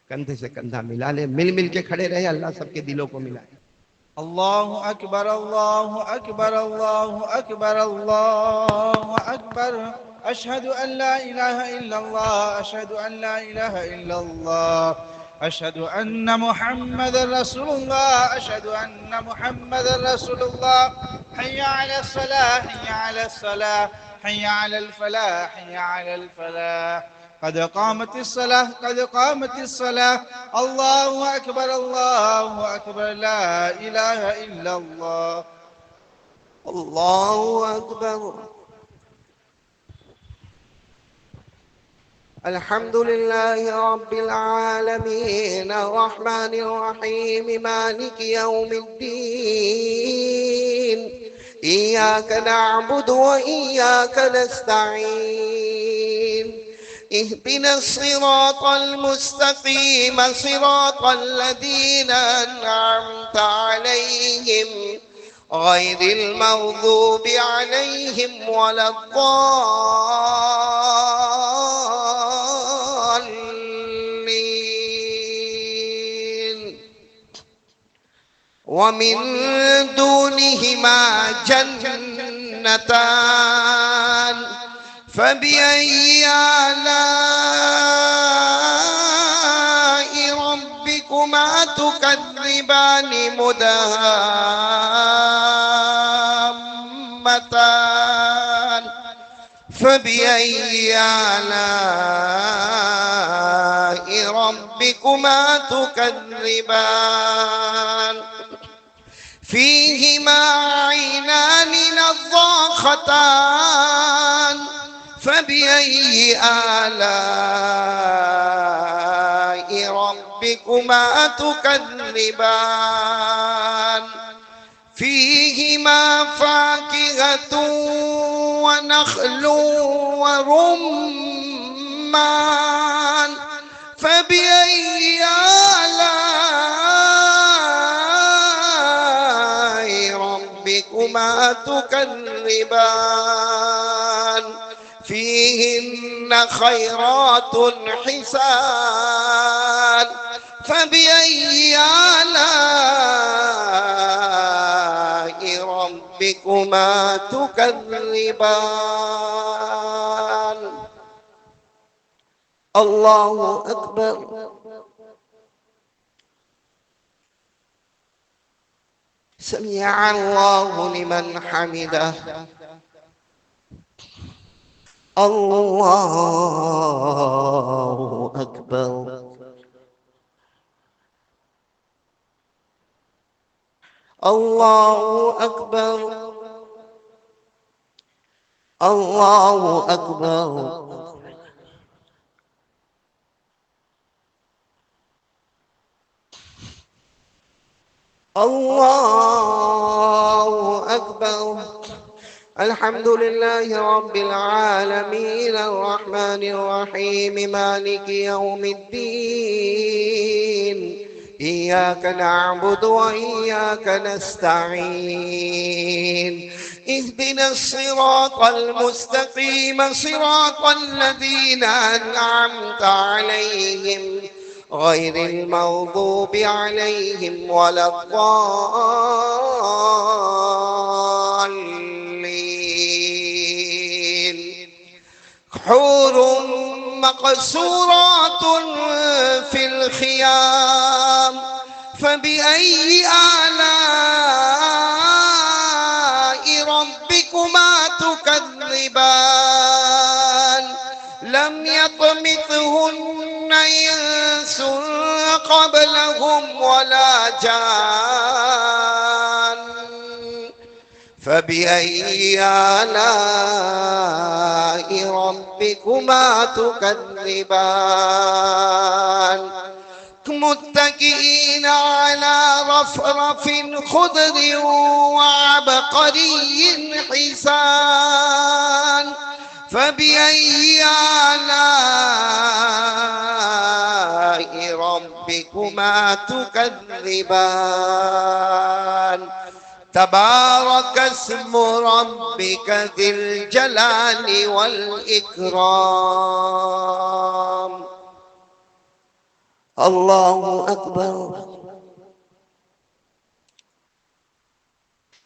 کندھے سے کندھا ملا لیں، مل مل کے کھڑے رہے، اللہ سب کے دلوں کو ملائے. الله أكبر الله أكبر الله أكبر الله أكبر. أشهد أن لا إله إلا الله أشهد أن لا إله إلا الله أشهد أن محمد رسول الله أشهد أن محمد رسول الله. حي على الصلاة حي على الصلاة حي على الفلاح حي على الفلاح. قد قامت الصلاة قد قامت الصلاة. الله أكبر الله أكبر لا إله إلا الله. الله أكبر. الحمد لله رب العالمين الرحمن الرحيم مالك يوم الدين. إياك نعبد وإياك نستعين. اهدنا الصراط المستقيم صراط الذين أنعمت عليهم غير المغضوب عليهم ولا الضالين. ومن دونهما جنتان فبأي آلاء ربكما تكذبان مدهامتان فبأي آلاء ربكما تكذبان فيهما عينان نضاختان فبأي آلاء ربكما تكذبان فيهما فاكهة ونخل ورمان فبأي آلاء ربكما تكذبان فيهن خيرات حسان فبأي آلاء ربكما تكذبان الله أكبر سمع الله لمن حمده الله أكبر الله أكبر الله أكبر الله أكبر الحمد لله رب العالمين الرحمن الرحيم مالك يوم الدين إياك نعبد وإياك نستعين اهدنا الصراط المستقيم صراط الذين أنعمت عليهم غير المغضوب عليهم ولا الضالين حور مقصورات في الخيام فبأي آلاء ربكما تكذبان لم يطمثهن إنس قبلهم ولا جان فبأي آلاء ربكما تكذبان متكئين على رفرف خضر وعبقري حسان فبأي آلاء ربكما تكذبان تبارك اسم ربك ذي الجلال والإكرام الله أكبر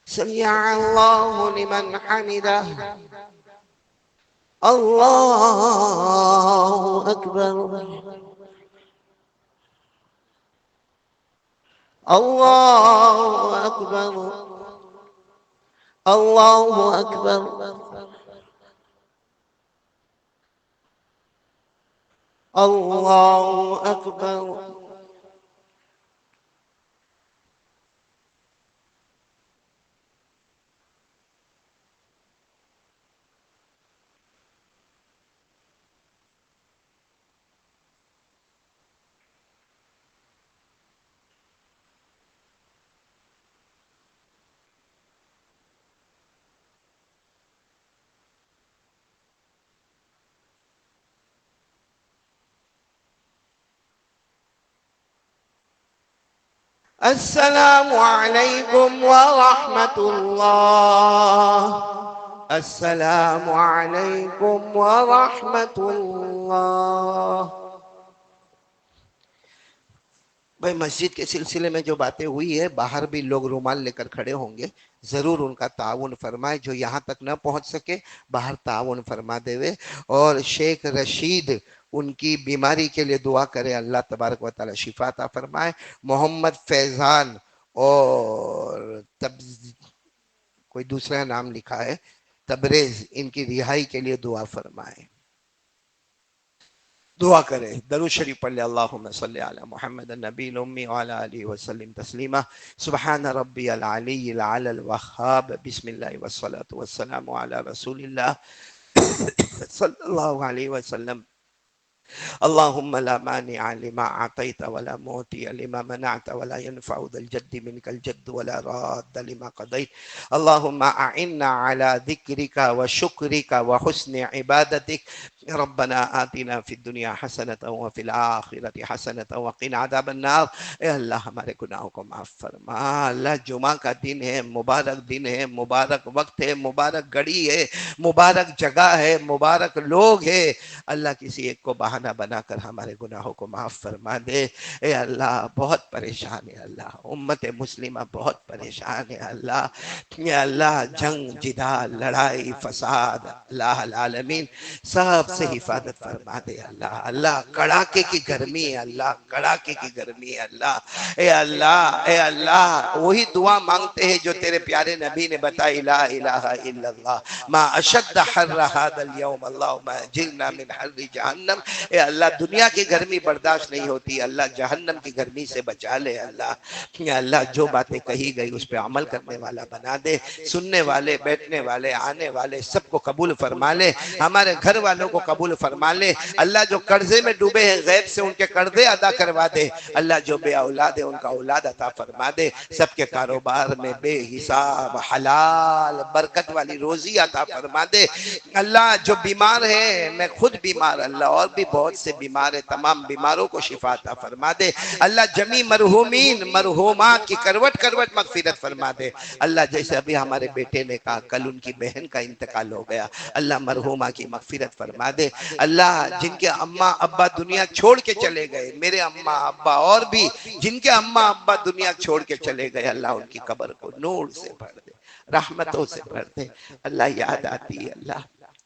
سمع الله لمن حمده الله أكبر الله أكبر الله أكبر الله أكبر السلام عليكم ورحمة الله السلام عليكم ورحمة الله بھائی مسجد کے سلسلے میں جو باتیں ہوئی ہے باہر بھی لوگ رومال لے کر کھڑے ہوں گے ضرور ان کا تعاون فرمائے جو یہاں تک نہ پہنچ سکے باہر تعاون فرما دے اور شیخ رشید ان کی بیماری کے لیے دعا کرے اللہ تبارک و تعالی شفا عطا فرمائے محمد فیضان اور کوئی دوسرا نام لکھا ہے تبریز ان کی رہائی کے لیے دعا فرمائے دعا کرے درود شریف پڑھ لے اللہم صلی علی محمد النبی الامی وعلی آلہ وسلم تسلیما سبحان ربی العلی العلی الوہاب بسم اللہ والصلاة والسلام علی رسول اللہ صلی اللہ علیہ وسلم اللهم لا مانع لما أعطيت ولا معطي لما منعت ولا ينفع ذا الجد منك الجد ولا راد لما قضيت اللهم أعنا على ذكرك وشكرك وحسن عبادتك ربنا آتنا فی الدنیا حسنۃ وفی الآخرۃ حسنۃ وقنا عذاب النار۔ اے اللہ ہمارے گناہوں کو معاف فرما۔ اللہ جمعہ کا دن ہے، مبارک دن ہے، مبارک وقت ہے، مبارک گھڑی ہے، مبارک جگہ ہے، مبارک لوگ ہے۔ اللہ کسی ایک کو بہانہ بنا کر ہمارے گناہوں کو معاف فرما دے۔ اے اللہ بہت پریشان ہے اللہ، امت مسلمہ بہت پریشان ہے اللہ۔ اے اللہ جنگ جدال لڑائی فساد اللہ العالمین سب سے حفاظت فرما دے اللہ۔ اللہ کڑاکے کی گرمی ہے اللہ، کڑاکے کی گرمی ہے اللہ۔ اے اللہ، اے اللہ وہی دعا مانگتے ہیں جو تیرے پیارے نبی نے بتائی، لا الہ الا اللہ ما اشد حر هذا اليوم اللهم اجرنا من حر جہنم۔ اے اللہ دنیا کی گرمی برداشت نہیں ہوتی، اللہ جہنم کی گرمی سے بچا لے اللہ۔ یا اللہ جو باتیں کہی گئی اس پہ عمل کرنے والا بنا دے، سننے والے بیٹھنے والے آنے والے سب کو قبول فرما لے، ہمارے گھر والوں کو قبول فرما لے۔ اللہ جو قرضے میں ڈوبے ہیں غیب سے ان کے قرضے ادا کروا دے۔ اللہ جو بے اولاد ہے ان کا اولاد عطا فرما دے۔ سب کے کاروبار میں بے حساب حلال برکت والی روزی عطا فرما دے۔ اللہ جو بیمار ہیں، میں خود بیمار اللہ اور بھی بہت سے بیمار ہیں، تمام بیماروں کو شفا عطا فرما دے۔ اللہ جمی مرحومین مرحومات کی کروٹ کروٹ مغفرت فرما دے۔ اللہ جیسے ابھی ہمارے بیٹے نے کہا کل ان کی بہن کا انتقال ہو گیا، اللہ مرحومہ کی مغفرت فرما دے۔ اللہ جن کے اماں ابا دنیا چھوڑ کے چلے گئے، میرے اماں ابا اور بھی جن کے اماں ابا دنیا چھوڑ کے چلے گئے، اللہ ان کی قبر کو نور سے بھر دے، رحمتوں سے بھر دے۔ اللہ یاد آتی ہے اللہ،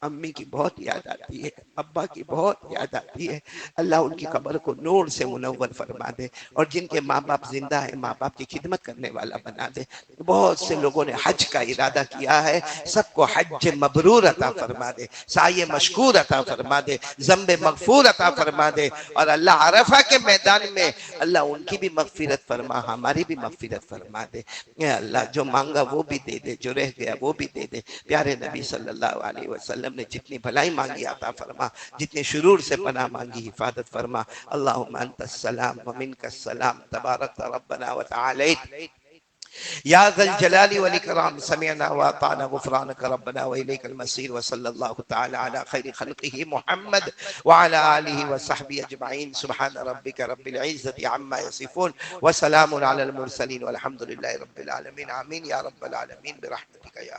امی کی بہت یاد آتی ہے، ابا کی بہت یاد آتی ہے۔ اللہ ان کی قبر کو نور سے منور فرما دے، اور جن کے ماں باپ زندہ ہیں ماں باپ کی خدمت کرنے والا بنا دے۔ بہت سے لوگوں نے حج کا ارادہ کیا ہے، سب کو حج مبرور عطا فرما دے، سعی مشکور عطا فرما دے، ذنب مغفور عطا فرما دے۔ اور اللہ عرفہ کے میدان میں اللہ ان کی بھی مغفرت فرما، ہماری بھی مغفرت فرما دے۔ اے اللہ جو مانگا وہ بھی دے دے، جو رہ گیا وہ بھی دے دے۔ پیارے نبی صلی اللہ علیہ وسلم نے جتنی بھلائی مانگی عطا فرما، جتنے شرور سے پناہ مانگی حفاظت فرما۔ اللہم انت السلام ومنک السلام تبارک ربنا وتعالیت یا ذا الجلال والاکرام، سمعنا واطعنا غفرانک ربنا والیک المصیر، وصلی اللہ تعالی علی خیر خلقہ محمد وعلی آلہ وصحبہ اجمعین، سبحان ربک رب العزت عما یصفون وسلام علی المرسلین والحمد للہ رب العالمین، آمین یا رب العالمین برحمتک یا